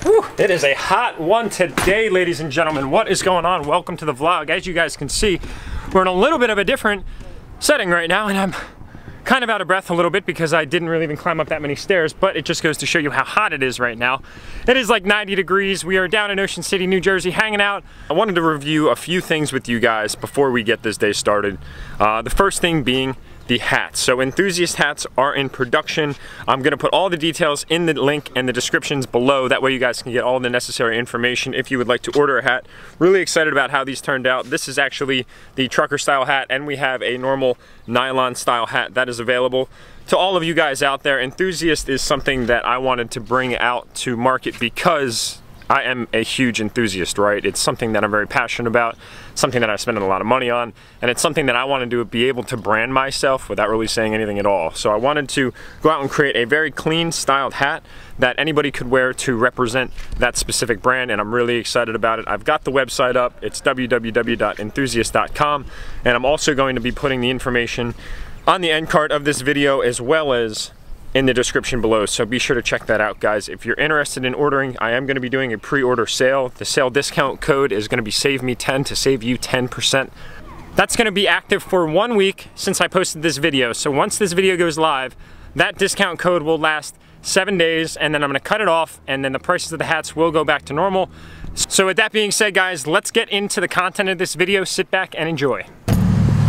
Whew, it is a hot one today, ladies and gentlemen. What is going on? Welcome to the vlog. As you guys can see, we're in a little bit of a different setting right now, and I'm kind of out of breath a little bit because I didn't really even climb up that many stairs, but it just goes to show you how hot it is right now. It is like 90 degrees. We are down in Ocean City, New Jersey, hanging out. I wanted to review a few things with you guys before we get this day started. The first thing being the hats. So Enthusiast hats are in production. I'm gonna put all the details in the link and the descriptions below. That way you guys can get all the necessary information if you would like to order a hat. Really excited about how these turned out. This is actually the trucker style hat, and we have a normal nylon style hat that is available to all of you guys out there. Enthusiast is something that I wanted to bring out to market because I am a huge enthusiast, right? It's something that I'm very passionate about, something that I spend a lot of money on, and it's something that I wanted to be able to brand myself without really saying anything at all. So I wanted to go out and create a very clean styled hat that anybody could wear to represent that specific brand, and I'm really excited about it. I've got the website up. It's www.enthusiast.com, and I'm also going to be putting the information on the end card of this video as well as in the description below, so be sure to check that out, guys. If you're interested in ordering, I am going to be doing a pre-order sale. The sale discount code is going to be SAVE-ME10 to save you 10%. That's going to be active for 1 week since I posted this video. So once this video goes live, that discount code will last 7 days, and then I'm going to cut it off, and then the prices of the hats will go back to normal. So with that being said, guys, let's get into the content of this video. Sit back and enjoy.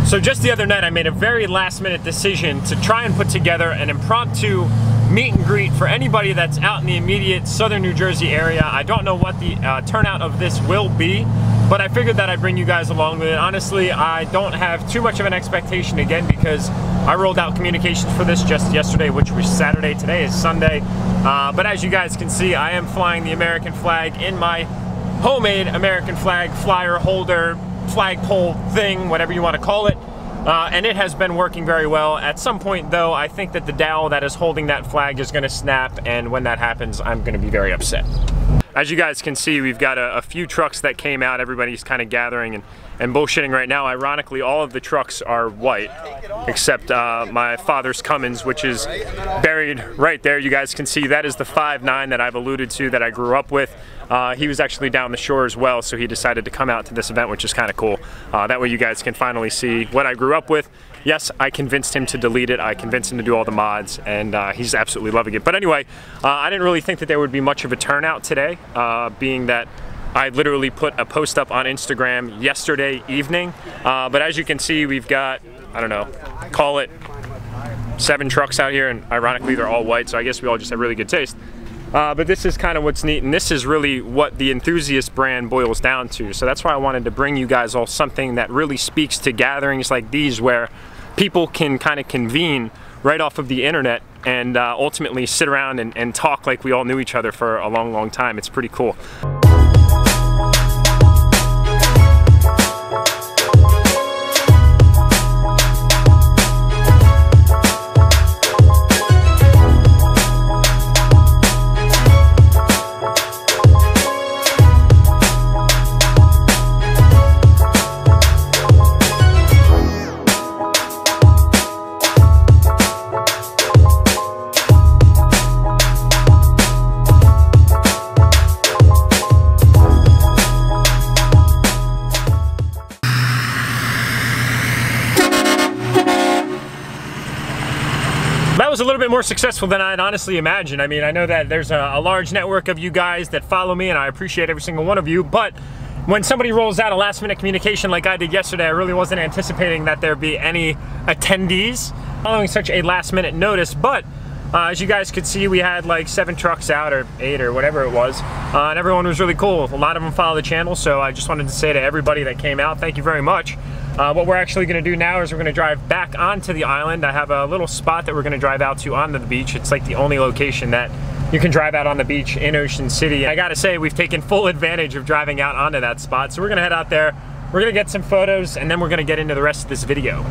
So just the other night, I made a very last-minute decision to try and put together an impromptu meet and greet for anybody that's out in the immediate southern New Jersey area. I don't know what the turnout of this will be, but I figured that I'd bring you guys along with it. Honestly, I don't have too much of an expectation again because I rolled out communications for this just yesterday, which was Saturday. Today is Sunday. But as you guys can see, I am flying the American flag in my homemade American flag flyer holder, flagpole thing, whatever you want to call it, and it has been working very well. At some point though, I think that the dowel that is holding that flag is going to snap, and when that happens, I'm going to be very upset. As you guys can see, we've got a few trucks that came out. Everybody's kind of gathering and bullshitting right now. Ironically, all of the trucks are white, except my father's Cummins, which is buried right there. You guys can see that is the 5.9 that I've alluded to, that I grew up with. He was actually down the shore as well, so he decided to come out to this event, which is kind of cool. That way you guys can finally see what I grew up with. Yes, I convinced him to delete it. I convinced him to do all the mods, and he's absolutely loving it. But anyway, I didn't really think that there would be much of a turnout today, being that I literally put a post up on Instagram yesterday evening. But as you can see, we've got, I don't know, call it 7 trucks out here, and ironically they're all white, so I guess we all just have really good taste. But this is kind of what's neat, and this is really what the Enthusiast brand boils down to. So that's why I wanted to bring you guys all something that really speaks to gatherings like these, where people can kind of convene right off of the internet and ultimately sit around and talk like we all knew each other for a long, long time. It's pretty cool. That was a little bit more successful than I'd honestly imagined. I mean, I know that there's a large network of you guys that follow me, and I appreciate every single one of you, but when somebody rolls out a last-minute communication like I did yesterday, I really wasn't anticipating that there'd be any attendees following such a last-minute notice. But as you guys could see, we had like 7 trucks out, or 8, or whatever it was, and everyone was really cool. A lot of them follow the channel, so I just wanted to say to everybody that came out, thank you very much. What we're actually going to do now is we're going to drive back onto the island. I have a little spot that we're going to drive out to onto the beach. It's like the only location that you can drive out on the beach in Ocean City. I gotta say, we've taken full advantage of driving out onto that spot. So we're going to head out there, we're going to get some photos, and then we're going to get into the rest of this video.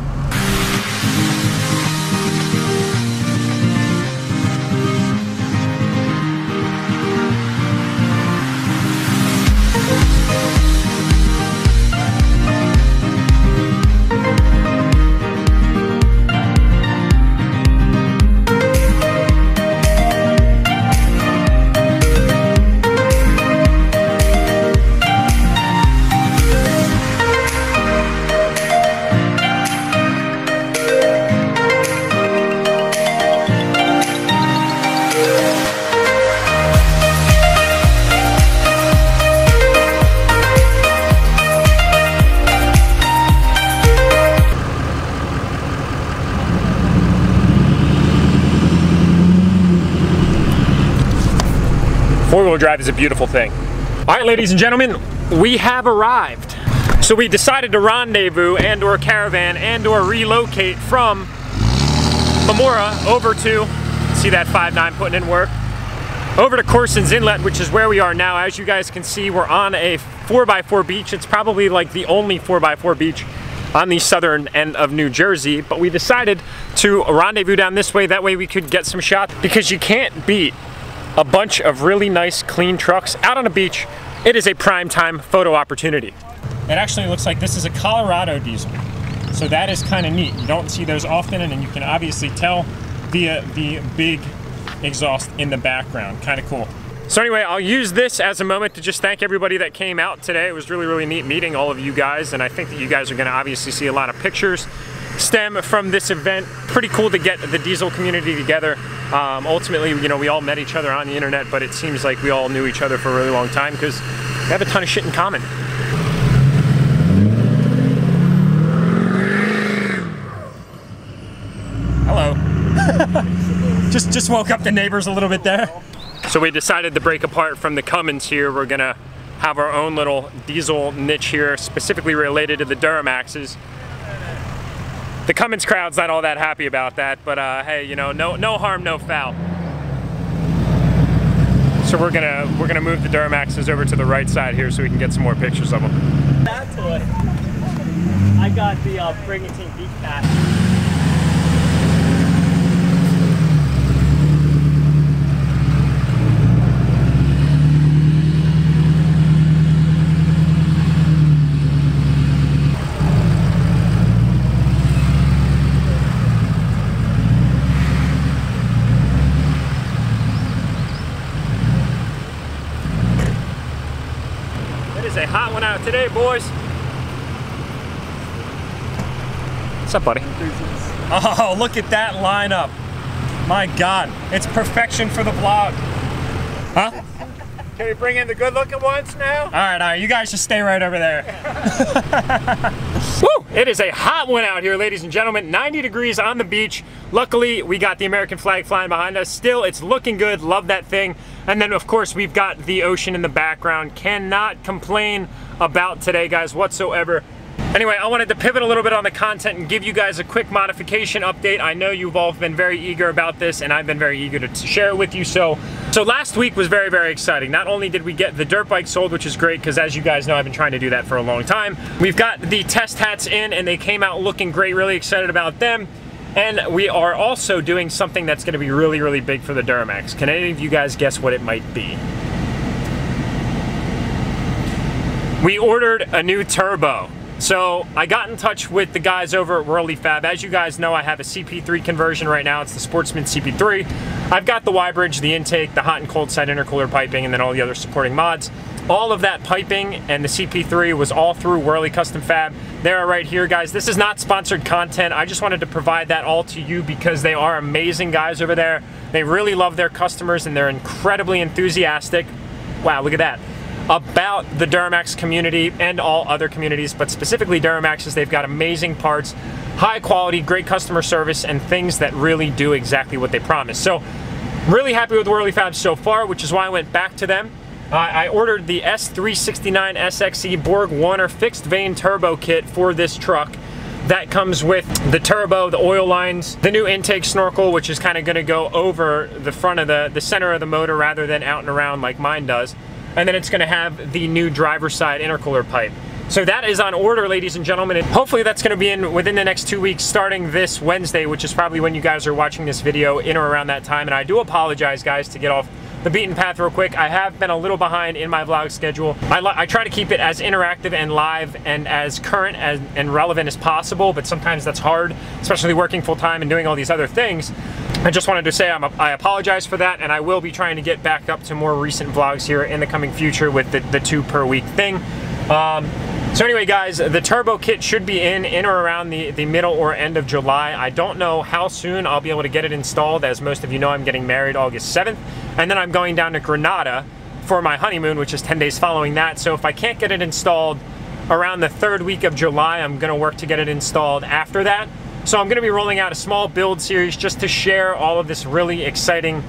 Four-wheel drive is a beautiful thing. All right, ladies and gentlemen, we have arrived. So we decided to rendezvous and or caravan and or relocate from Mamora over to, see that 5.9 putting in work, over to Corson's Inlet, which is where we are now. As you guys can see, we're on a 4x4 beach. It's probably like the only 4x4 beach on the southern end of New Jersey, but we decided to rendezvous down this way. That way we could get some shots, because you can't beat a bunch of really nice, clean trucks out on a beach. It is a prime time photo opportunity. It actually looks like this is a Colorado diesel, so that is kind of neat. You don't see those often, and you can obviously tell via the big exhaust in the background. Kind of cool. So anyway, I'll use this as a moment to just thank everybody that came out today. It was really, really neat meeting all of you guys, and I think that you guys are going to obviously see a lot of pictures stem from this event. Pretty cool to get the diesel community together. Ultimately, you know, we all met each other on the internet, but it seems like we all knew each other for a really long time because we have a ton of shit in common. Hello. just woke up the neighbors a little bit there. So we decided to break apart from the Cummins here. We're gonna have our own little diesel niche here, specifically related to the Duramaxes. The Cummins crowd's not all that happy about that, but hey, you know, no harm, no foul. So we're gonna move the Duramaxes over to the right side here so we can get some more pictures of them. That's what I got the Brigantine Beach Pass. A hot one out today, boys. What's up, buddy? Oh, look at that lineup. My God, it's perfection for the vlog. Huh? Can we bring in the good-looking ones now? All right, you guys just stay right over there. Woo! It is a hot one out here, ladies and gentlemen. 90 degrees on the beach. Luckily, we got the American flag flying behind us. Still, it's looking good. Love that thing. And then, of course, we've got the ocean in the background. Cannot complain about today, guys, whatsoever. Anyway, I wanted to pivot a little bit on the content and give you guys a quick modification update. I know you've all been very eager about this, and I've been very eager to share it with you. So last week was very, very exciting. Not only did we get the dirt bike sold, which is great, because as you guys know, I've been trying to do that for a long time. We've got the test hats in, and they came out looking great. Really excited about them. And we are also doing something that's going to be really, really big for the Duramax. Can any of you guys guess what it might be? We ordered a new turbo. So I got in touch with the guys over at Whirly Fab. As you guys know, I have a CP3 conversion right now. It's the Sportsman CP3. I've got the Y-bridge, the intake, the hot and cold side intercooler piping, and then all the other supporting mods. All of that piping and the CP3 was all through Whirly Custom Fab. They're right here, guys. This is not sponsored content. I just wanted to provide that all to you because they are amazing guys over there. They really love their customers, and they're incredibly enthusiastic. Wow, look at that. About the Duramax community and all other communities, but specifically Duramaxes. They've got amazing parts, high quality, great customer service, and things that really do exactly what they promise. So really happy with Whirly Fab so far, which is why I went back to them. I ordered the S369 SXE Borg Warner fixed vane turbo kit for this truck. That comes with the turbo, the oil lines, the new intake snorkel, which is kind of going to go over the front of the center of the motor rather than out and around like mine does. And then it's going to have the new driver's side intercooler pipe. So that is on order, ladies and gentlemen, and hopefully that's going to be in within the next 2 weeks, starting this Wednesday, which is probably when you guys are watching this video, in or around that time. And I do apologize, guys, to get off the beaten path real quick. I have been a little behind in my vlog schedule. I try to keep it as interactive and live and as current and relevant as possible, but sometimes that's hard, especially working full time and doing all these other things. I just wanted to say I apologize for that, and I will be trying to get back up to more recent vlogs here in the coming future with the 2 per week thing. So anyway, guys, the turbo kit should be in or around the middle or end of July. I don't know how soon I'll be able to get it installed. As most of you know, I'm getting married August 7th, and then I'm going down to Granada for my honeymoon, which is 10 days following that. So if I can't get it installed around the 3rd week of July, I'm gonna work to get it installed after that. So I'm gonna be rolling out a small build series just to share all of this really exciting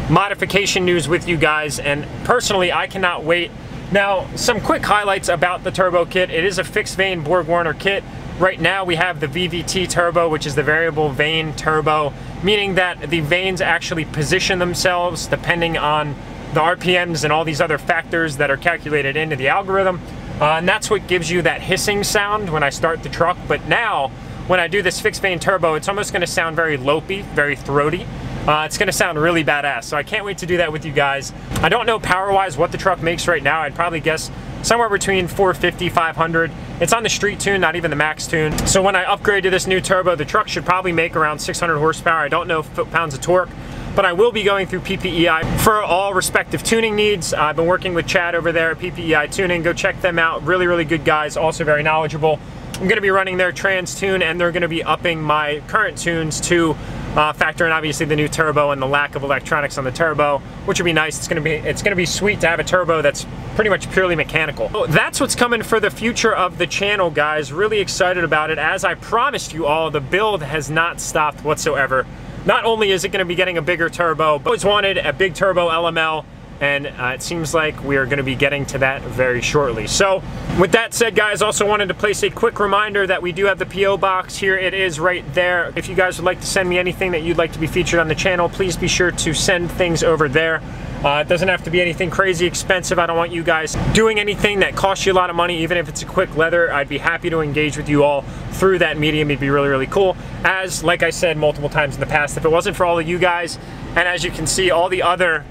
modification news with you guys, and personally I cannot wait. Now, some quick highlights about the turbo kit. It is a fixed vane Borg-Warner kit. Right now we have the VVT turbo, which is the variable vane turbo, meaning that the vanes actually position themselves depending on the RPMs and all these other factors that are calculated into the algorithm. And that's what gives you that hissing sound when I start the truck. But now, when I do this fixed vane turbo, it's almost gonna sound very lopey, very throaty. It's gonna sound really badass, so I can't wait to do that with you guys. I don't know power-wise what the truck makes right now. I'd probably guess somewhere between 450, 500. It's on the street tune, not even the max tune. So when I upgrade to this new turbo, the truck should probably make around 600 horsepower. I don't know foot-pounds of torque, but I will be going through PPEI for all respective tuning needs. I've been working with Chad over there at PPEI Tuning. Go check them out. Really, really good guys, also very knowledgeable. I'm gonna be running their trans tune, and they're gonna be upping my current tunes to factor in obviously the new turbo and the lack of electronics on the turbo, which would be nice. It's gonna be sweet to have a turbo that's pretty much purely mechanical. So that's what's coming for the future of the channel, guys. Really excited about it. As I promised you all, the build has not stopped whatsoever. Not only is it gonna be getting a bigger turbo, but I always wanted a big turbo LML, and it seems like we are going to be getting to that very shortly. So with that said, guys, also wanted to place a quick reminder that we do have the PO box. Here it is right there. If you guys would like to send me anything that you'd like to be featured on the channel, please be sure to send things over there. It doesn't have to be anything crazy expensive. I don't want you guys doing anything that costs you a lot of money. Even if it's a quick leather, I'd be happy to engage with you all through that medium. It'd be really, really cool. As like I said multiple times in the past, if it wasn't for all of you guys, and as you can see, all the other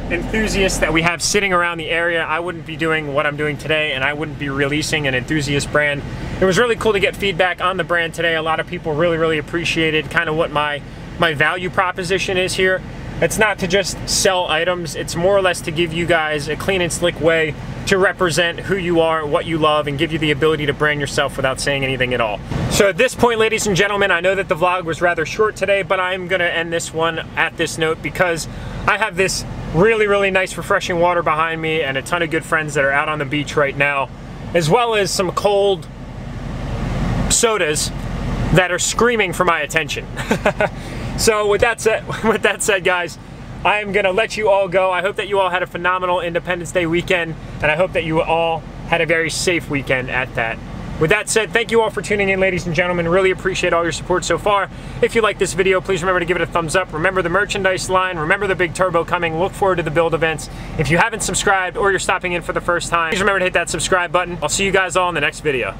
enthusiasts that we have sitting around the area, I wouldn't be doing what I'm doing today, and I wouldn't be releasing an enthusiast brand. It was really cool to get feedback on the brand today. A lot of people really, really appreciated kind of what my value proposition is here. It's not to just sell items, it's more or less to give you guys a clean and slick way to represent who you are, what you love, and give you the ability to brand yourself without saying anything at all. So at this point, ladies and gentlemen, I know that the vlog was rather short today, but I'm gonna end this one at this note because I have this really, really nice refreshing water behind me and a ton of good friends that are out on the beach right now, as well as some cold sodas that are screaming for my attention. So with that said, guys, I am gonna let you all go. I hope that you all had a phenomenal Independence Day weekend, and I hope that you all had a very safe weekend at that. With that said, thank you all for tuning in, ladies and gentlemen. Really appreciate all your support so far. If you like this video, please remember to give it a thumbs up. Remember the merchandise line. Remember the big turbo coming. Look forward to the build events. If you haven't subscribed or you're stopping in for the first time, please remember to hit that subscribe button. I'll see you guys all in the next video.